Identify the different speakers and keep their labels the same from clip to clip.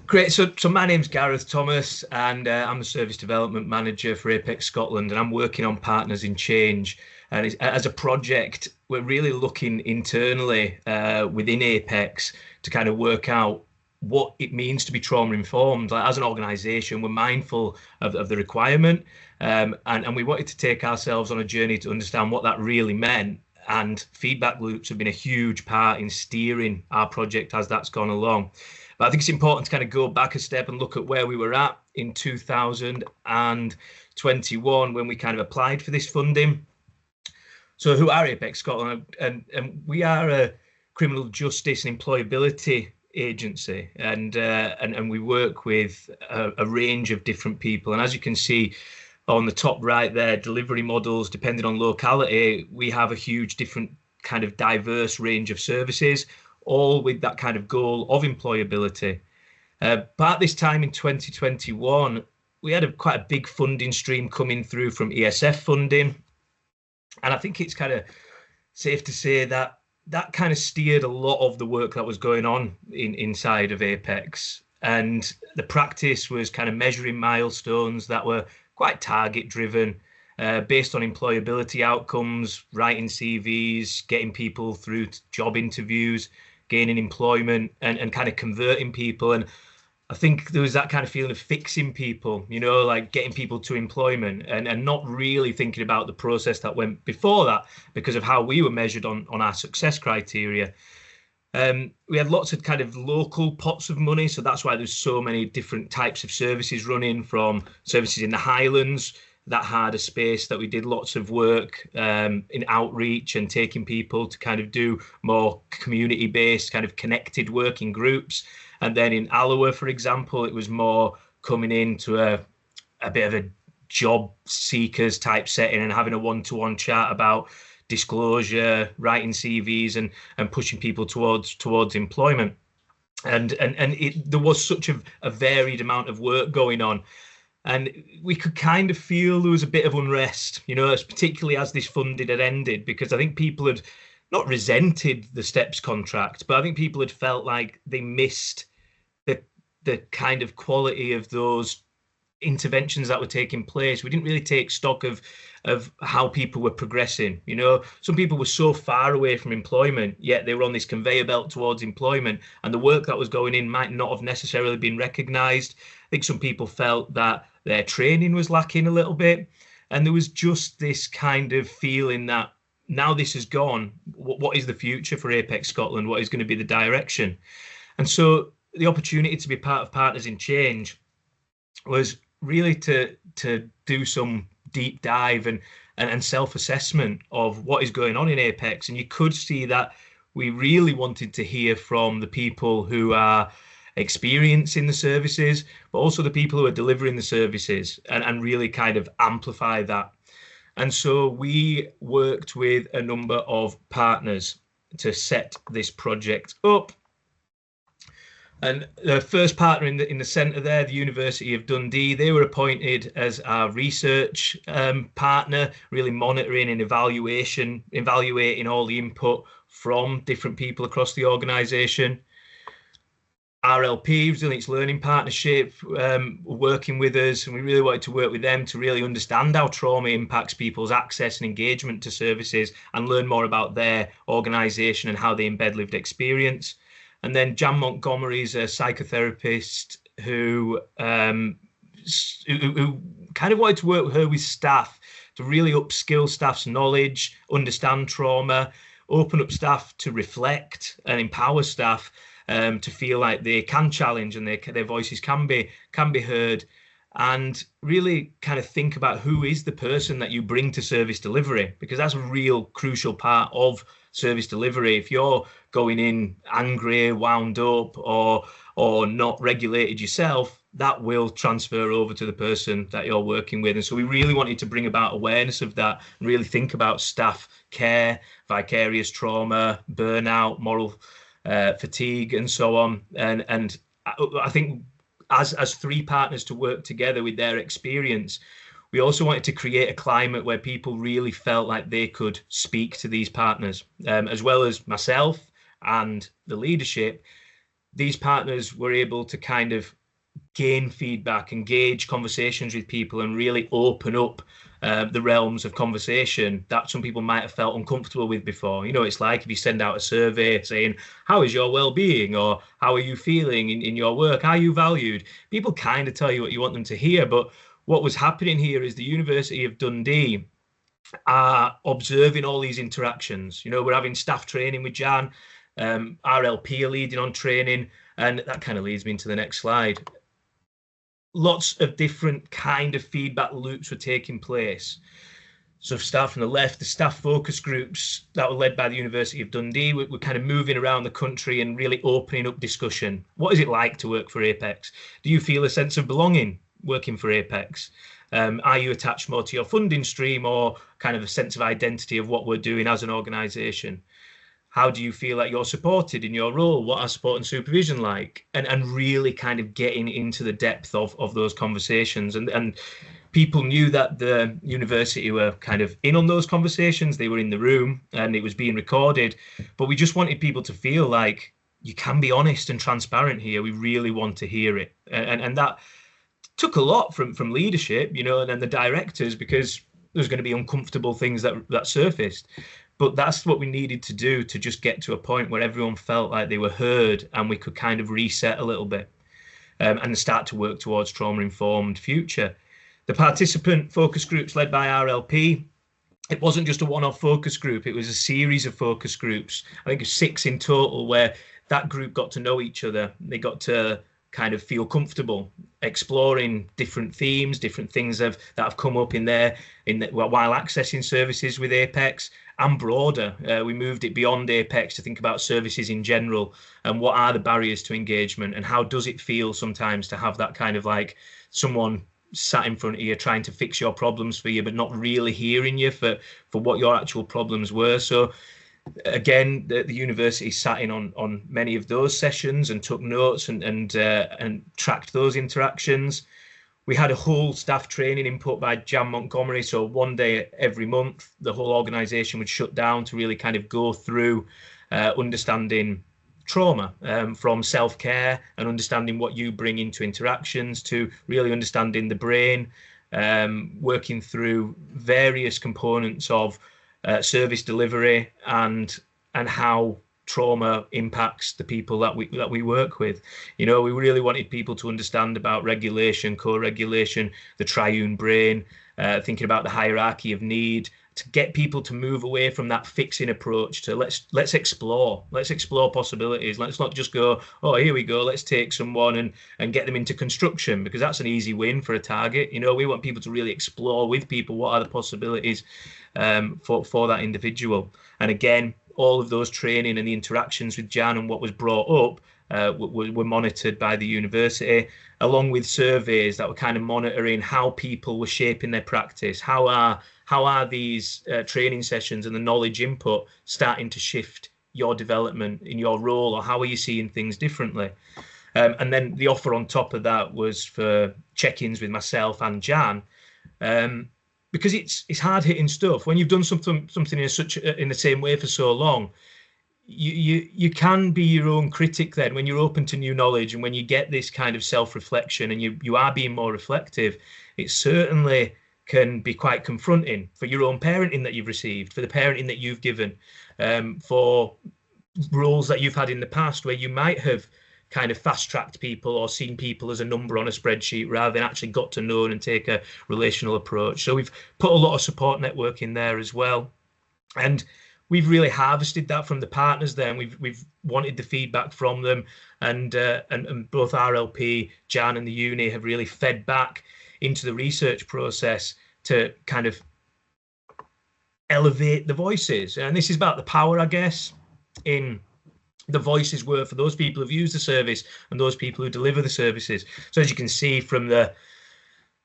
Speaker 1: Great. So my name's Gareth Thomas, and I'm the Service Development Manager for Apex Scotland, and I'm working on Partners in Change. And as a project, we're really looking internally within Apex to kind of work out what it means to be trauma informed. Like, as an organisation, we're mindful of the requirement, and we wanted to take ourselves on a journey to understand what that really meant. And feedback loops have been a huge part in steering our project as that's gone along. But I think it's important to kind of go back a step and look at where we were at in 2021 when we kind of applied for this funding. So who are Apex Scotland? And we are a criminal justice and employability agency, and we work with a range of different people. And as you can see on the top right there, delivery models, depending on locality, we have a huge different kind of diverse range of services, all with that kind of goal of employability. But at this time in 2021, we had quite a big funding stream coming through from ESF funding. And I think it's kind of safe to say that that kind of steered a lot of the work that was going on inside of Apex. And the practice was kind of measuring milestones that were quite target driven, based on employability outcomes, writing CVs, getting people through to job interviews, gaining employment, and kind of converting people. And I think there was that kind of feeling of fixing people, like getting people to employment, and not really thinking about the process that went before that because of how we were measured on our success criteria. We had lots of kind of local pots of money, so that's why there's so many different types of services running, from services in the Highlands that had a space that we did lots of work in outreach and taking people to kind of do more community-based kind of connected work in groups. And then in Alloa, for example, it was more coming into a bit of a job seekers type setting and having a one-to-one chat about disclosure, writing CVs, and pushing people towards employment. And there was such a varied amount of work going on. And we could kind of feel there was a bit of unrest, particularly as this funding had ended, because I think people had not resented the STEPS contract, but I think people had felt like they missed the kind of quality of those interventions that were taking place. We didn't really take stock of how people were progressing. Some people were so far away from employment, yet they were on this conveyor belt towards employment, and the work that was going in might not have necessarily been recognised. I think some people felt that their training was lacking a little bit, and there was just this kind of feeling that now this is gone, what is the future for Apex Scotland? What is going to be the direction? And so the opportunity to be part of Partners in Change was really to do some deep dive and self-assessment of what is going on in Apex. And you could see that we really wanted to hear from the people who are experiencing the services, but also the people who are delivering the services, and really kind of amplify that. And so we worked with a number of partners to set this project up. And the first partner in the centre there, the University of Dundee, they were appointed as our research partner, really monitoring and evaluating all the input from different people across the organisation. RLP, Resilience Learning Partnership, working with us, and we really wanted to work with them to really understand how trauma impacts people's access and engagement to services and learn more about their organisation and how they embed lived experience. And then Jan Montgomery is a psychotherapist who kind of wanted to work with her with staff to really upskill staff's knowledge, understand trauma, open up staff to reflect, and empower staff to feel like they can challenge and their voices can be heard, and really kind of think about who is the person that you bring to service delivery, because that's a real crucial part of service delivery. If you're going in angry, wound up, or not regulated yourself, that will transfer over to the person that you're working with. And so we really wanted to bring about awareness of that and really think about staff care, vicarious trauma, burnout, moral fatigue, and so on. And I think as three partners to work together with their experience, we also wanted to create a climate where people really felt like they could speak to these partners, as well as myself and the leadership. These partners were able to kind of gain feedback, engage conversations with people, and really open up the realms of conversation that some people might have felt uncomfortable with before. You know, it's like if you send out a survey saying, how is your well-being, or how are you feeling in your work? Are you valued? People kind of tell you what you want them to hear. But what was happening here is the University of Dundee are observing all these interactions. You know, we're having staff training with Jan, RLP are leading on training, and that kind of leads me into the next slide. Lots of different kind of feedback loops were taking place. So start from the left, the staff focus groups that were led by the University of Dundee were kind of moving around the country and really opening up discussion. What is it like to work for Apex? Do you feel a sense of belonging working for Apex? Are you attached more to your funding stream, or kind of a sense of identity of what we're doing as an organisation? How do you feel like you're supported in your role? What are support and supervision like? And really kind of getting into the depth of those conversations. And people knew that the university were kind of in on those conversations. They were in the room and it was being recorded. But we just wanted people to feel like you can be honest and transparent here. We really want to hear it. And that took a lot from leadership, you know, and then the directors, because there's going to be uncomfortable things that surfaced. But that's what we needed to do to just get to a point where everyone felt like they were heard and we could kind of reset a little bit and start to work towards trauma-informed future. The participant focus groups led by RLP, it wasn't just a one-off focus group, it was a series of focus groups. I think it was 6 in total, where that group got to know each other. They got to kind of feel comfortable exploring different themes, different things that have come up while accessing services with Apex, and broader. We moved it beyond Apex to think about services in general, and what are the barriers to engagement, and how does it feel sometimes to have that kind of like someone sat in front of you trying to fix your problems for you, but not really hearing you for what your actual problems were. So again, the university sat in on many of those sessions and took notes and tracked those interactions. We had a whole staff training input by Jan Montgomery. So one day every month, the whole organisation would shut down to really kind of go through understanding trauma, from self-care and understanding what you bring into interactions, to really understanding the brain, working through various components of service delivery and how trauma impacts the people that we work with. You know, we really wanted people to understand about regulation, co-regulation, the triune brain, thinking about the hierarchy of need, to get people to move away from that fixing approach to let's explore possibilities. Let's not just go, oh, here we go, let's take someone and get them into construction, because that's an easy win for a target. You know, we want people to really explore with people what are the possibilities for that individual. And again, all of those training and the interactions with Jan and what was brought up were monitored by the university, along with surveys that were kind of monitoring how people were shaping their practice. How are these training sessions and the knowledge input starting to shift your development in your role, or how are you seeing things differently? And then the offer on top of that was for check-ins with myself and Jan, because it's hard-hitting stuff. When you've done something in the same way for so long, you can be your own critic then when you're open to new knowledge, and when you get this kind of self-reflection and you are being more reflective. It certainly can be quite confronting for your own parenting that you've received, for the parenting that you've given, for roles that you've had in the past where you might have kind of fast-tracked people or seen people as a number on a spreadsheet rather than actually got to know and take a relational approach. So we've put a lot of support network in there as well. And we've really harvested that from the partners there, and we've wanted the feedback from them, and both RLP, Jan and the uni have really fed back into the research process to kind of elevate the voices. And this is about the power, I guess, in the voices were for those people who've used the service and those people who deliver the services. So as you can see from the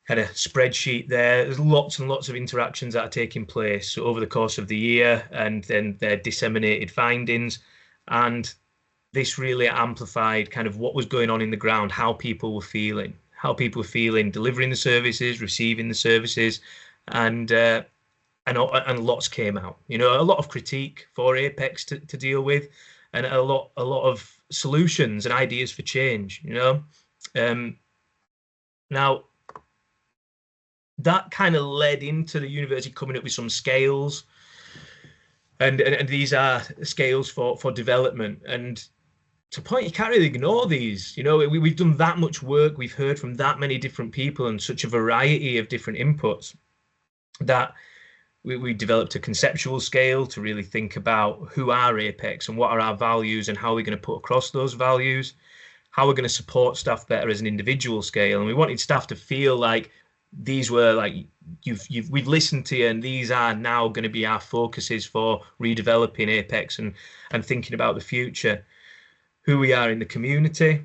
Speaker 1: kind of spreadsheet there's lots and lots of interactions that are taking place over the course of the year, and then their disseminated findings. And this really amplified kind of what was going on in the ground, how people were feeling delivering the services, receiving the services, and lots came out. You know, a lot of critique for Apex to deal with, and a lot of solutions and ideas for change. You know, Now, that kind of led into the university coming up with some scales, and these are scales for development. And to a point, you can't really ignore these. You know, we've done that much work, we've heard from that many different people and such a variety of different inputs that we developed a conceptual scale to really think about who are Apex and what are our values and how we're going to put across those values, how we're going to support staff better as an individual scale. And we wanted staff to feel like these were like, we've listened to you, and these are now going to be our focuses for redeveloping Apex and thinking about the future, who we are in the community,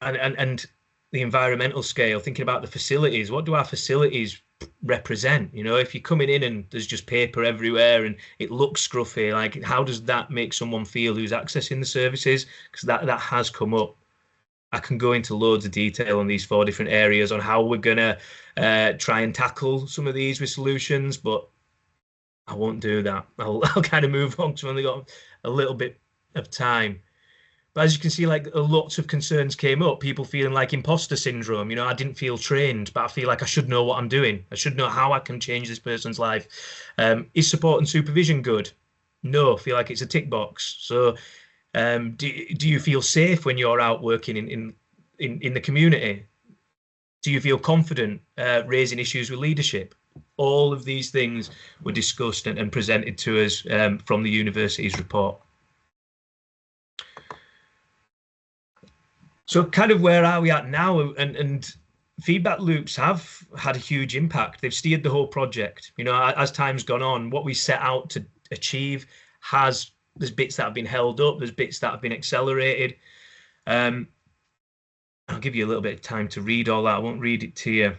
Speaker 1: and the environmental scale, thinking about the facilities. What do our facilities represent? You know, if you're coming in and there's just paper everywhere and it looks scruffy, like how does that make someone feel who's accessing the services? Because that has come up. I can go into loads of detail on these 4 different areas on how we're gonna try and tackle some of these with solutions, but I won't do that. I'll kind of move on because I've only got a little bit of time. But as you can see, like lots of concerns came up, people feeling like imposter syndrome. You know, I didn't feel trained, but I feel like I should know what I'm doing. I should know how I can change this person's life. Is support and supervision good? No, I feel like it's a tick box. So do you feel safe when you're out working in the community? Do you feel confident raising issues with leadership? All of these things were discussed and presented to us from the university's report. So kind of where are we at now? And feedback loops have had a huge impact. They've steered the whole project. You know, as time's gone on, what we set out to achieve there's bits that have been held up, there's bits that have been accelerated. I'll give you a little bit of time to read all that. I won't read it to you.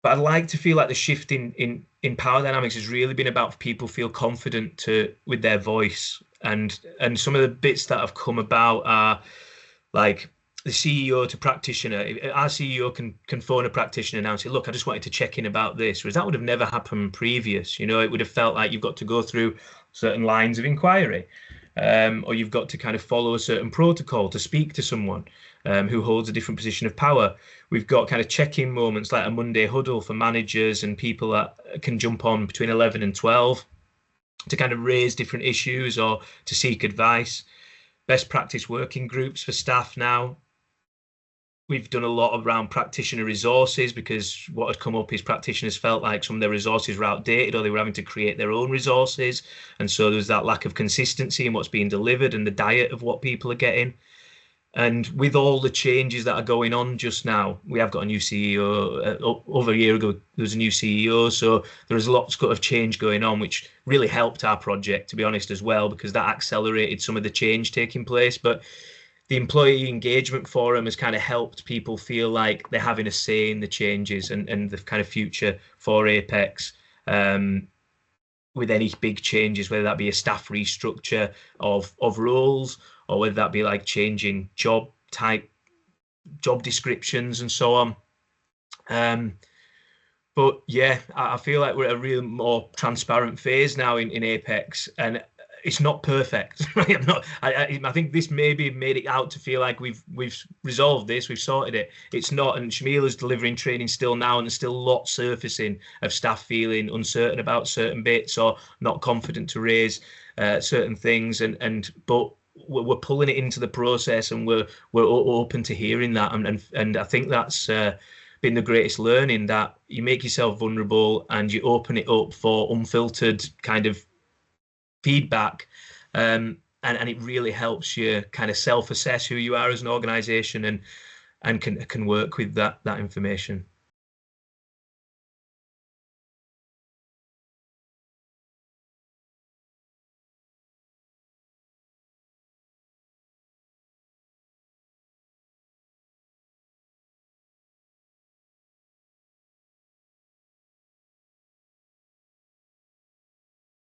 Speaker 1: But I'd like to feel like the shift in power dynamics has really been about people feel confident with their voice, and some of the bits that have come about are like the CEO to practitioner. Our CEO can phone a practitioner now and say, look, I just wanted to check in about this, whereas that would have never happened previous. You know, it would have felt like you've got to go through certain lines of inquiry, or you've got to kind of follow a certain protocol to speak to someone who holds a different position of power. We've got kind of check-in moments like a Monday huddle for managers and people that can jump on between 11 and 12 to kind of raise different issues or to seek advice. Best practice working groups for staff now. We've done a lot around practitioner resources, because what had come up is practitioners felt like some of their resources were outdated or they were having to create their own resources. And so there's that lack of consistency in what's being delivered and the diet of what people are getting. And with all the changes that are going on just now, we have got a new CEO. Over a year ago, there was a new CEO. So there is lots of change going on, which really helped our project, to be honest, as well, because that accelerated some of the change taking place. But the employee engagement forum has kind of helped people feel like they're having a say in the changes and the kind of future for Apex. With any big changes, whether that be a staff restructure of roles, or whether that be like changing job descriptions and so on. But yeah, I feel like we're at a real more transparent phase now in Apex, and it's not perfect. Right? I think this maybe made it out to feel like we've resolved this, we've sorted it. It's not, and Shamila's delivering training still now, and there's still lots surfacing of staff feeling uncertain about certain bits or not confident to raise certain things, but we're pulling it into the process, and we're open to hearing that, and I think that's been the greatest learning, that you make yourself vulnerable and you open it up for unfiltered kind of feedback, and it really helps you kind of self-assess who you are as an organization and can work with that information.